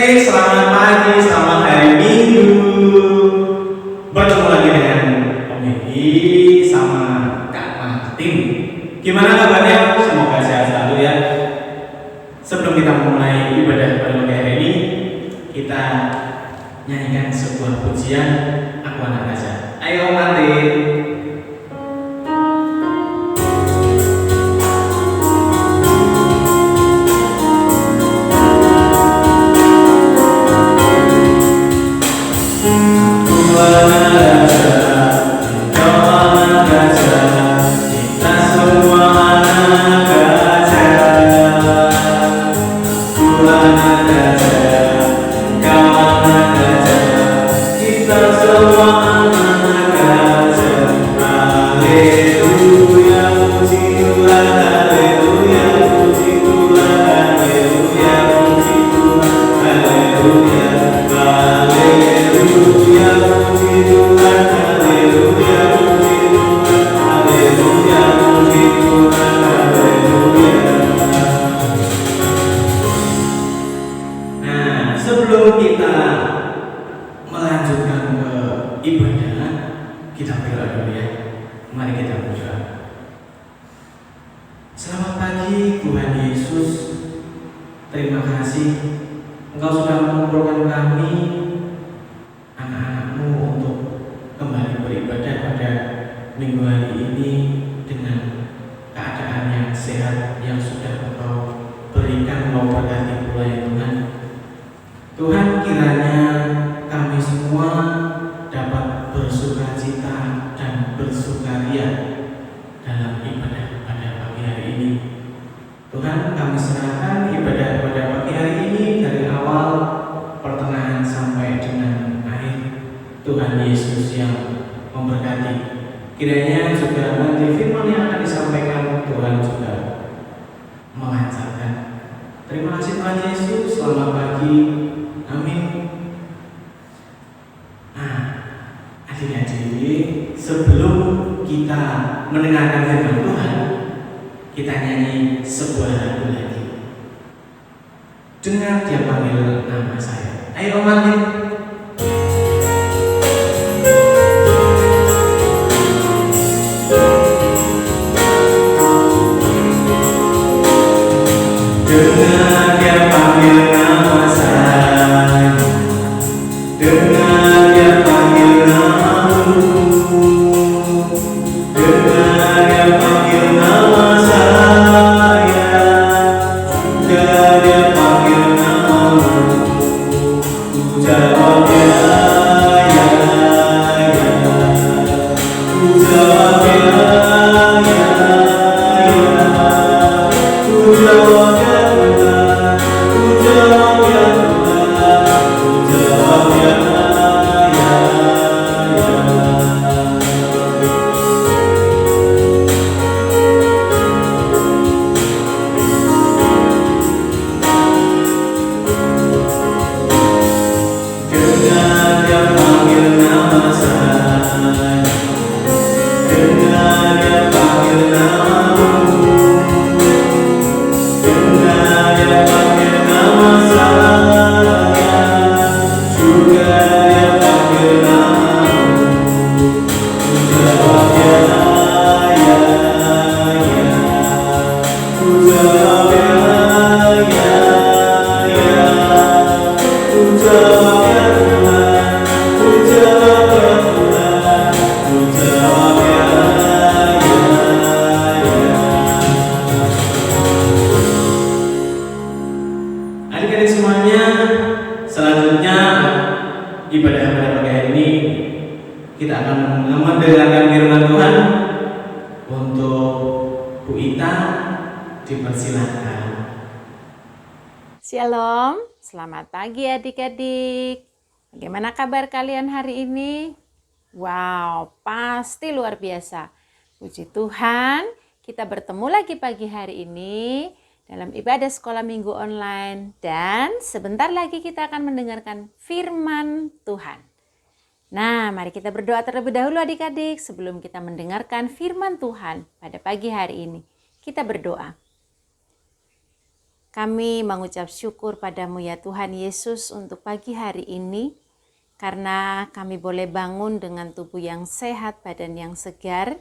adik-adik, selamat pagi, selamat hari Minggu. Bertemu lagi dengan Om Edi sama Kak Martin. Gimana kabarnya? Semoga sehat selalu ya. Sebelum kita memulai ibadah pada pagi hari ini, kita nyanyikan sebuah pujian Aku Anak Raja. Ayo Om Martin. Sebelum kita melanjutkan ke ibadah, kita berdoa dulu ya. Mari kita berdoa. Selamat pagi Tuhan Yesus. Terima kasih Engkau sudah mengumpulkan kami, anak-anak-Mu, untuk kembali beribadah pada minggu hari ini dengan keadaan yang sehat yang sudah Engkau berikan. Engkau berkati pula ya Tuhan. Tuhan, kiranya kami semua dapat bersukacita dan bersukaria dalam ibadah pada pagi hari ini. Tuhan, kami serahkan ibadah pada pagi hari ini dari awal, pertengahan sampai dengan akhir. Tuhan Yesus yang memberkati. Kiranya juga nanti firman yang akan disampaikan Tuhan juga melancarkan. Terima kasih Tuhan Yesus. Selamat pagi. Amin. Adik-adik, sebelum kita mendengarkan firman Tuhan, kita nyanyi sebuah lagu lagi. Dengar Dia panggil nama saya. Ayo Martin. Dengar Dia panggil nama saya. Dengar Dia panggil namamu. Dengar Dia panggil nama saya. Dengar Dia panggil namamu. Ku jawab ya, ya, ya. Ku jawab ya, ya, ya. Ku jawab ya Tuhan. Ku jawab ya Tuhan. Ku jawab ya, ya, ya. Dengar Dia panggil nama saya. Dengar Dia panggil namamu. Dengar Dia panggil nama saya. Juga Dia panggil namamu. Ku jawab ya, ya, ya. Ku jawab ya, ya, ya. Ku jawab ya Tuhan. Ku jawab ya Tuhan. Ku jawab ya, ya, ya. Adik-adik semuanya, selanjutnya ibadah pada pagi hari ini kita akan mendengarkan firman Tuhan. Untuk Bu Ita dipersilahkan. Shalom, selamat pagi adik-adik. Bagaimana kabar kalian hari ini? Wow, pasti luar biasa. Puji Tuhan, kita bertemu lagi pagi hari ini dalam ibadah sekolah minggu online. Dan sebentar lagi kita akan mendengarkan firman Tuhan. Nah, mari kita berdoa terlebih dahulu adik-adik sebelum kita mendengarkan firman Tuhan pada pagi hari ini. Kita berdoa. Kami mengucap syukur padamu ya Tuhan Yesus untuk pagi hari ini, karena kami boleh bangun dengan tubuh yang sehat, badan yang segar,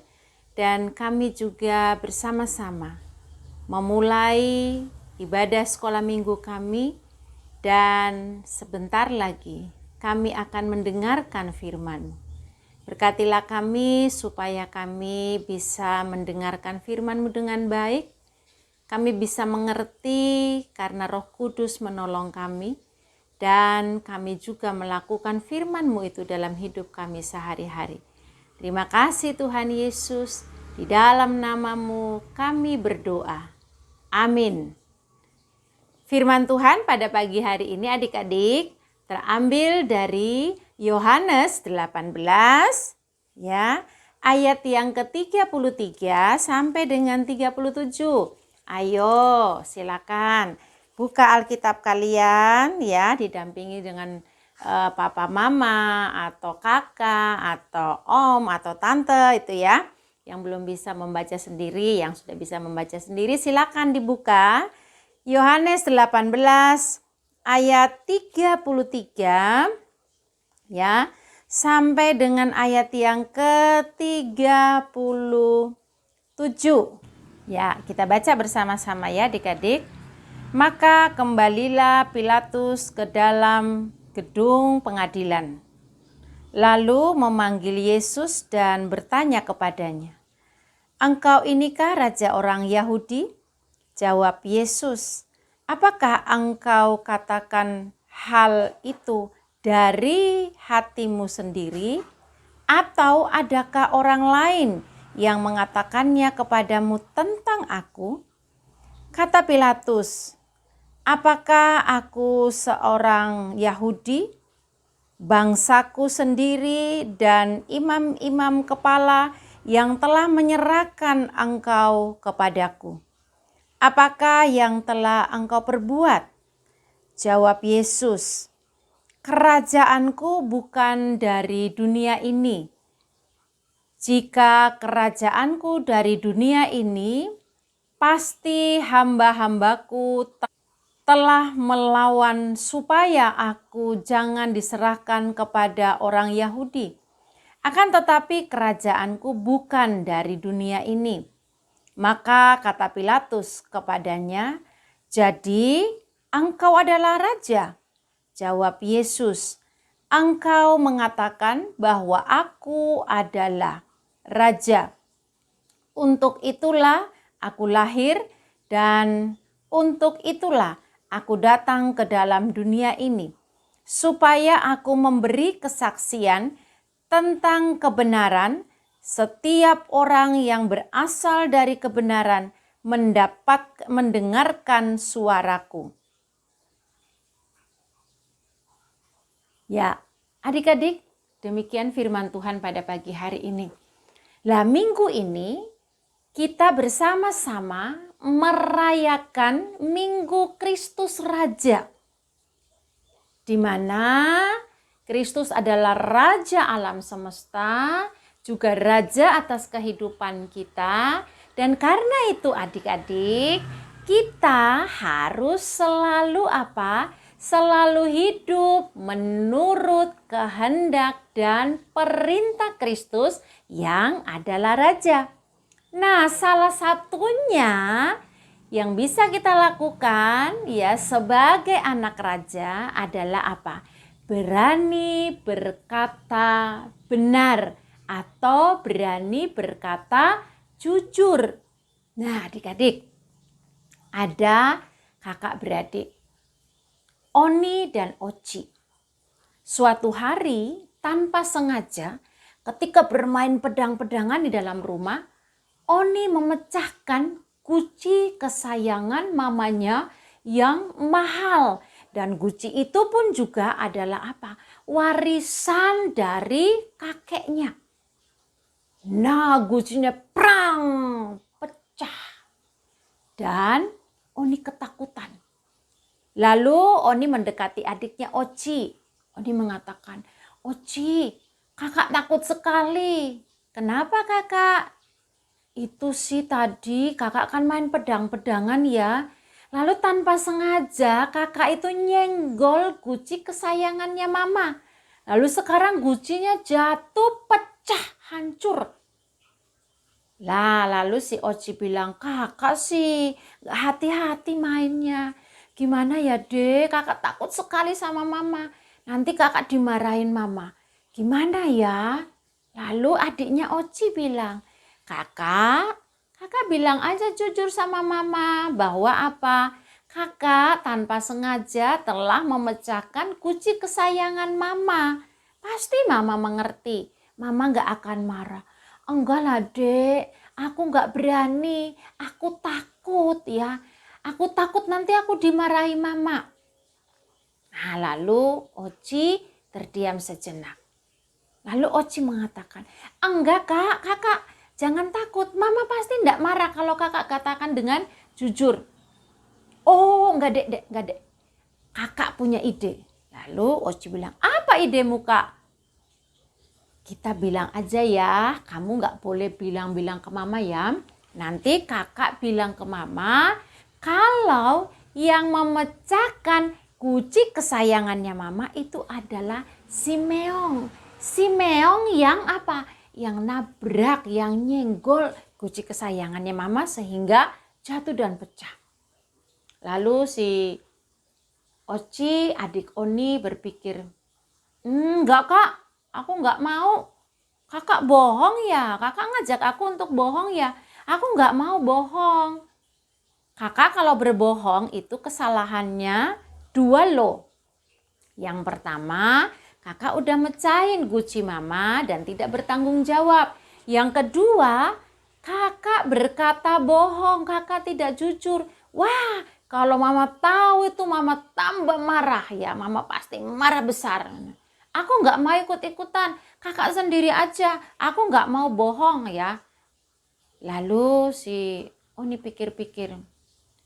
dan kami juga bersama-sama memulai ibadah sekolah minggu kami, dan sebentar lagi kami akan mendengarkan firman. Berkatilah kami supaya kami bisa mendengarkan firman-Mu dengan baik. Kami bisa mengerti karena Roh Kudus menolong kami. Dan kami juga melakukan firman-Mu itu dalam hidup kami sehari-hari. Terima kasih Tuhan Yesus. Di dalam nama-Mu kami berdoa. Amin. Firman Tuhan pada pagi hari ini adik-adik terambil dari Yohanes 18 ya, ayat yang ke-33 sampai dengan 37. Ayo, silakan buka Alkitab kalian ya, didampingi dengan papa mama atau kakak atau om atau tante itu ya. Yang belum bisa membaca sendiri, yang sudah bisa membaca sendiri silakan dibuka. Yohanes 18 ayat 33 ya, sampai dengan ayat yang ke-37. Ya, kita baca bersama-sama ya adik-adik. Maka kembalilah Pilatus ke dalam gedung pengadilan. Lalu memanggil Yesus dan bertanya kepadanya, "Engkau inikah raja orang Yahudi?" Jawab Yesus, "Apakah engkau katakan hal itu dari hatimu sendiri, atau adakah orang lain yang mengatakannya kepadamu tentang aku?" Kata Pilatus, "Apakah aku seorang Yahudi? Bangsaku sendiri dan imam-imam kepala yang telah menyerahkan engkau kepadaku. Apakah yang telah engkau perbuat?" Jawab Yesus, "Kerajaanku bukan dari dunia ini. Jika kerajaanku dari dunia ini, pasti hamba-hambaku telah melawan supaya aku jangan diserahkan kepada orang Yahudi. Akan tetapi kerajaanku bukan dari dunia ini." Maka kata Pilatus kepadanya, "Jadi engkau adalah raja?" Jawab Yesus, "Engkau mengatakan bahwa aku adalah raja. Untuk itulah aku lahir dan untuk itulah aku datang ke dalam dunia ini, supaya aku memberi kesaksian tentang kebenaran. Setiap orang yang berasal dari kebenaran mendengarkan suaraku." Ya, adik-adik, demikian firman Tuhan pada pagi hari ini. Lah, minggu ini kita bersama-sama merayakan Minggu Kristus Raja, di mana Kristus adalah Raja alam semesta, juga Raja atas kehidupan kita. Dan karena itu adik-adik, kita harus selalu apa? Selalu hidup menurut kehendak dan perintah Kristus yang adalah Raja. Nah, salah satunya yang bisa kita lakukan ya sebagai anak raja adalah apa? Berani berkata benar atau berani berkata jujur. Nah, adik-adik, ada kakak beradik, Oni dan Oci. Suatu hari tanpa sengaja ketika bermain pedang-pedangan di dalam rumah, Oni memecahkan guci kesayangan mamanya yang mahal. Dan guci itu pun juga adalah apa? Warisan dari kakeknya. Nah, gucinya prang, pecah. Dan Oni ketakutan. Lalu Oni mendekati adiknya Oci. Oni mengatakan, "Oci, kakak takut sekali." "Kenapa kakak?" "Itu sih tadi kakak kan main pedang-pedangan ya. Lalu tanpa sengaja kakak itu nyenggol guci kesayangannya mama. Lalu sekarang gucinya jatuh, pecah, hancur. Lah, lalu si Oci bilang, kakak sih gak hati-hati mainnya. Gimana ya dek, kakak takut sekali sama mama. Nanti kakak dimarahin mama. Gimana ya? Lalu adiknya Oci bilang, kakak bilang aja jujur sama mama bahwa apa? Kakak tanpa sengaja telah memecahkan guci kesayangan mama. Pasti mama mengerti. Mama gak akan marah. Enggak lah dek, aku gak berani, aku takut ya. Aku takut nanti aku dimarahi mama. Nah lalu Oci terdiam sejenak. Lalu Oci mengatakan, enggak kakak jangan takut. Mama pasti enggak marah kalau kakak katakan dengan jujur. Oh enggak dek. Kakak punya ide. Lalu Oci bilang, apa idemu kak? Kita bilang aja ya, kamu gak boleh bilang-bilang ke mama ya. Nanti kakak bilang ke mama, kalau yang memecahkan guci kesayangannya mama itu adalah si Meong. Si Meong yang apa? Yang nabrak, yang nyenggol guci kesayangannya mama sehingga jatuh dan pecah. Lalu si Oci, adik Oni berpikir, enggak kak. Aku nggak mau. Kakak bohong ya? Kakak ngajak aku untuk bohong ya? Aku nggak mau bohong. Kakak kalau berbohong itu kesalahannya 2 loh. Yang pertama, kakak udah mecahin guci mama dan tidak bertanggung jawab. Yang kedua, kakak berkata bohong, kakak tidak jujur. Wah, kalau mama tahu itu mama tambah marah ya. Mama pasti marah besar. Aku nggak mau ikut-ikutan, kakak sendiri aja. Aku nggak mau bohong ya. Lalu si Oni pikir-pikir.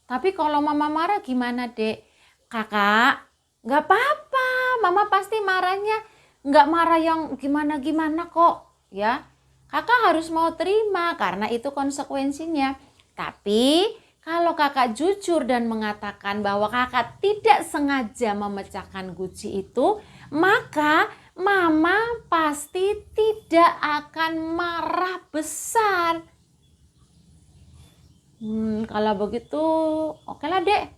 Tapi kalau mama marah gimana dek? Kakak, nggak apa-apa. Mama pasti marahnya nggak marah yang gimana-gimana kok. Ya, kakak harus mau terima karena itu konsekuensinya. Tapi kalau kakak jujur dan mengatakan bahwa kakak tidak sengaja memecahkan guci itu, maka mama pasti tidak akan marah besar. Kalau begitu oke lah dek.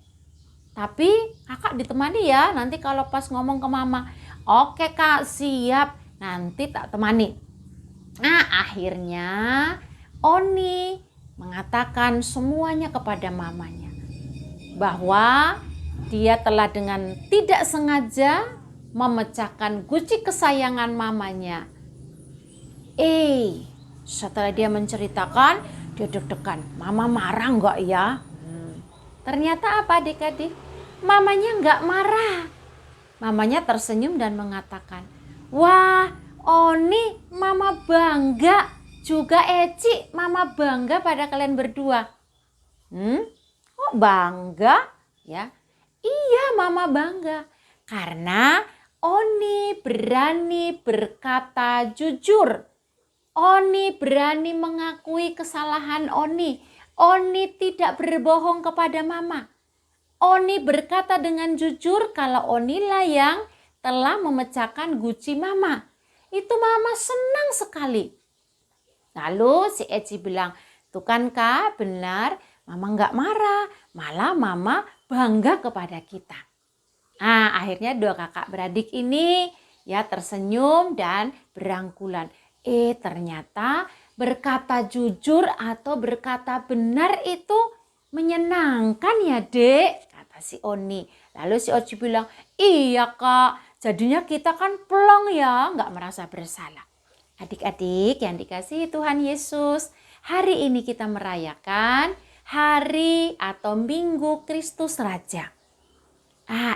Tapi kakak ditemani ya nanti kalau pas ngomong ke mama. Oke kak, siap, nanti tak temani. Nah akhirnya Oni mengatakan semuanya kepada mamanya. Bahwa dia telah dengan tidak sengaja memecahkan guci kesayangan mamanya. Setelah dia menceritakan, dia deg-degan. Mama marah enggak ya? Ternyata apa adik-adik? Mamanya enggak marah. Mamanya tersenyum dan mengatakan, wah Oni mama bangga. Juga Eci mama bangga pada kalian berdua. Kok bangga? Ya, iya mama bangga. Karena Oni berani berkata jujur. Oni berani mengakui kesalahan Oni. Oni tidak berbohong kepada mama. Oni berkata dengan jujur kalau Onilah yang telah memecahkan guci mama. Itu mama senang sekali. Lalu si Eci bilang, tuh kan kak benar mama nggak marah. Malah mama bangga kepada kita. Nah akhirnya 2 kakak beradik ini ya tersenyum dan berangkulan. Ternyata berkata jujur atau berkata benar itu menyenangkan ya dek, kata si Oni. Lalu si Oci bilang, iya kak, jadinya kita kan plong ya, nggak merasa bersalah. Adik-adik yang dikasihi Tuhan Yesus, hari ini kita merayakan hari atau Minggu Kristus Raja.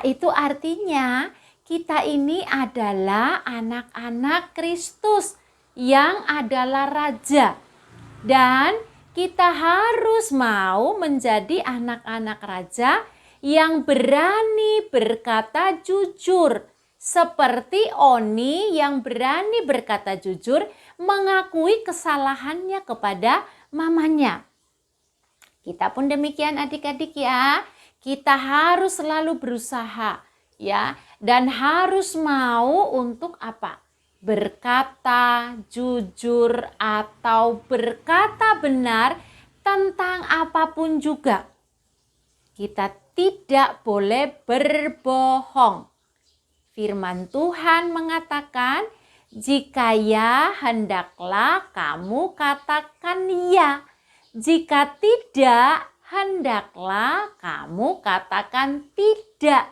Itu artinya kita ini adalah anak-anak Kristus yang adalah Raja. Dan kita harus mau menjadi anak-anak Raja yang berani berkata jujur. Seperti Oni yang berani berkata jujur mengakui kesalahannya kepada mamanya. Kita pun demikian adik-adik ya. Kita harus selalu berusaha, ya, dan harus mau untuk apa? Berkata jujur atau berkata benar tentang apapun juga. Kita tidak boleh berbohong. Firman Tuhan mengatakan, jika ya, hendaklah kamu katakan ya. Jika tidak, hendaklah kamu katakan tidak.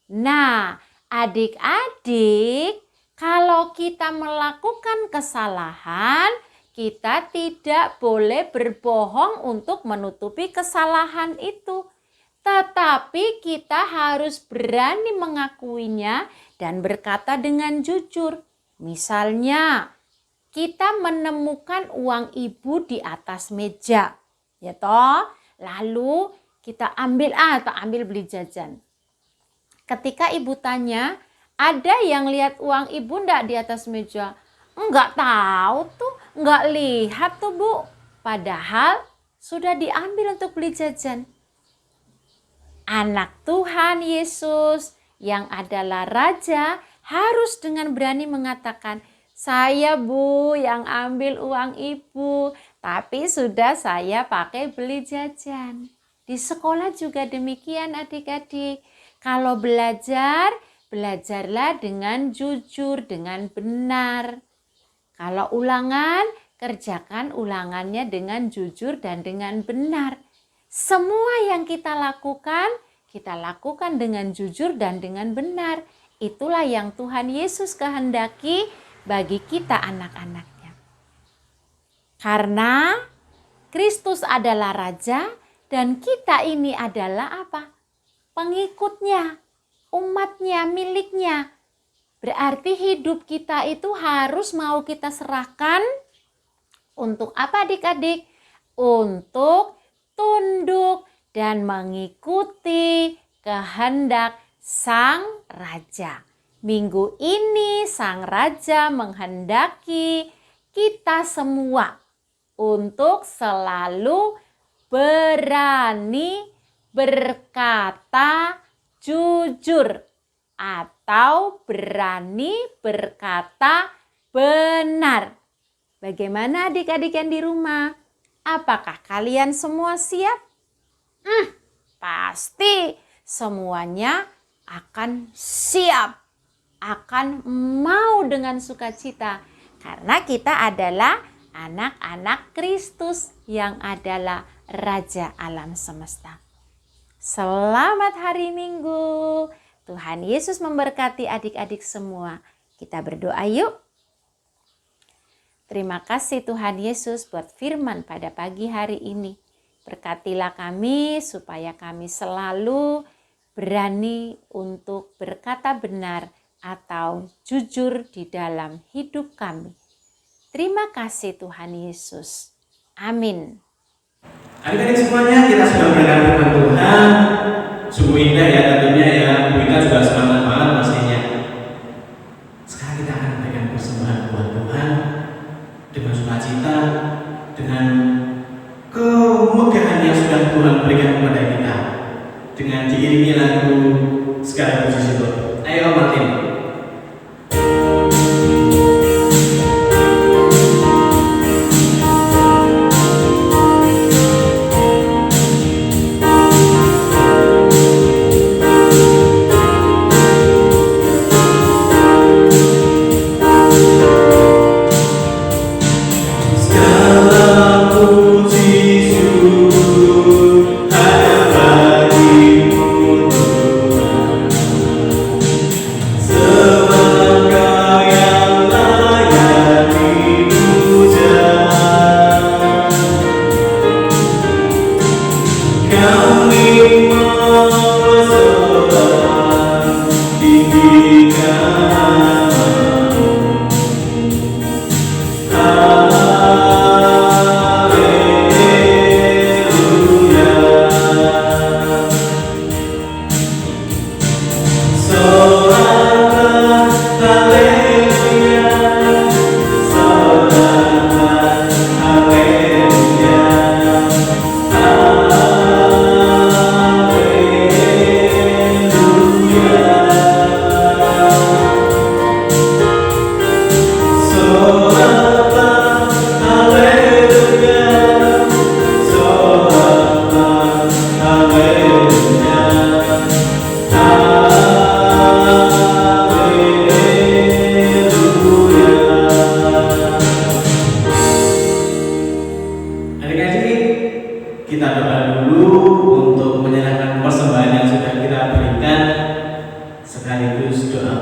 Nah, adik-adik, kalau kita melakukan kesalahan, kita tidak boleh berbohong untuk menutupi kesalahan itu. Tetapi kita harus berani mengakuinya dan berkata dengan jujur. Misalnya, kita menemukan uang ibu di atas meja, ya toh? Lalu kita ambil atau ambil beli jajan. Ketika ibu tanya, ada yang lihat uang ibu enggak di atas meja? Enggak tahu tuh, enggak lihat tuh Bu. Padahal sudah diambil untuk beli jajan. Anak Tuhan Yesus yang adalah Raja harus dengan berani mengatakan, saya Bu yang ambil uang ibu, tapi sudah saya pakai beli jajan. Di sekolah juga demikian adik-adik. Kalau belajar, belajarlah dengan jujur, dengan benar. Kalau ulangan, kerjakan ulangannya dengan jujur dan dengan benar. Semua yang kita lakukan dengan jujur dan dengan benar. Itulah yang Tuhan Yesus kehendaki bagi kita anak-anaknya. Karena Kristus adalah Raja dan kita ini adalah apa? Pengikutnya, umatnya, miliknya. Berarti hidup kita itu harus mau kita serahkan untuk apa adik-adik? Untuk tunduk dan mengikuti kehendak Sang Raja. Minggu ini Sang Raja menghendaki kita semua untuk selalu berani berkata jujur atau berani berkata benar. Bagaimana adik-adik yang di rumah? Apakah kalian semua siap? Pasti semuanya akan siap, akan mau dengan sukacita. Karena kita adalah anak-anak Kristus yang adalah Raja alam semesta. Selamat hari Minggu. Tuhan Yesus memberkati adik-adik semua. Kita berdoa yuk. Terima kasih Tuhan Yesus buat firman pada pagi hari ini. Berkatilah kami supaya kami selalu berani untuk berkata benar atau jujur di dalam hidup kami. Terima kasih Tuhan Yesus. Amin. Adik-adik semuanya, kita sudah mendengar firman Tuhan. Sungguh indah ya tentunya ya. Kita juga semangat banget pastinya. Sekarang kita akan memberikan persembahan buat Tuhan dengan sukacita, dengan kemegahan yang sudah Tuhan berikan kepada kita. Dengan diiringi lagu Segala Puji Syukur. Ayo Martin.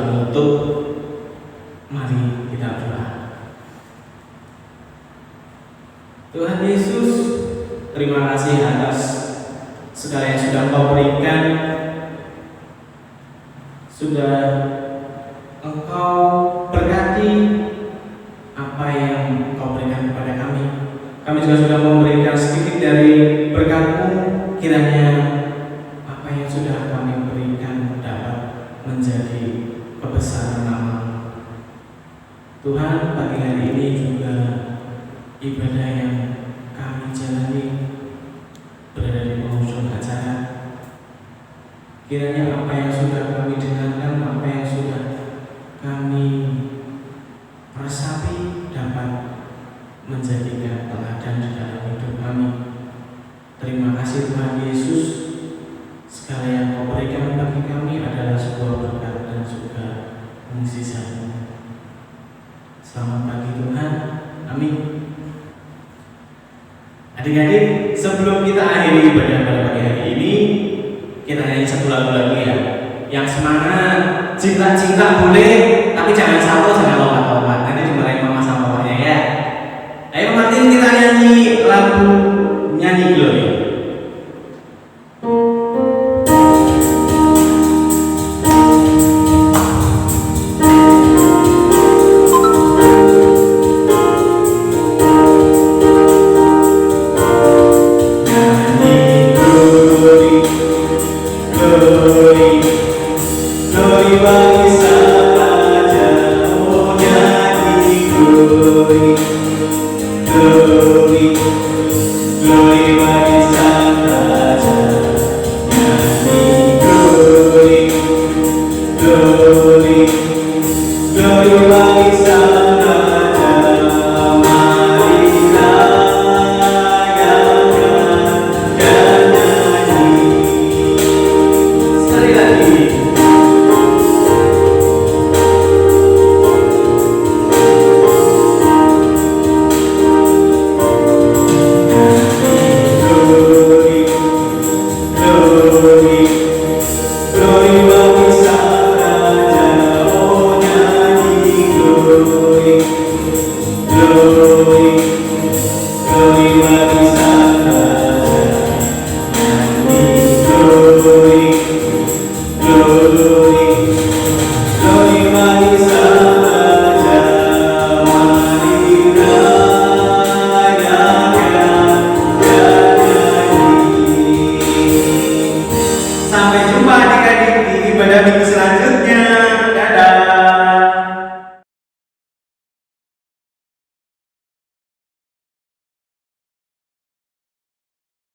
menutup, mari kita berdoa. Tuhan Yesus, terima kasih atas segala yang sudah Engkau berikan, sudah Engkau berkati apa yang Engkau berikan kepada kami. Kami juga sudah memberikan sedikit dari berkat-Mu, kiranya apa yang sudah kami berikan dapat menjadi kebesaran nama. Tuhan, pagi hari ini juga ibadah yang kami jalani berada di penghujung acara. Kiranya apa yang sudah kami dengarkan, apa yang sudah kami resapi dapat menjadikan teladan di dalam hidup kami. Terima kasih Tuhan Yesus, segala yang Kau berikan bagi kami adalah sebuah berkat dan juga mukjizat-Mu. Selamat pagi Tuhan, amin. Adik-adik, sebelum kita akhiri ibadah pada pagi hari ini, kita nyanyi satu lagu lagi ya. Yang semangat, cinta-cinta boleh, tapi jangan satu, jangan lompat-lompat. Nanti dimarahin mama sama papanya ya. Ayo Martin, kita nyanyi lagu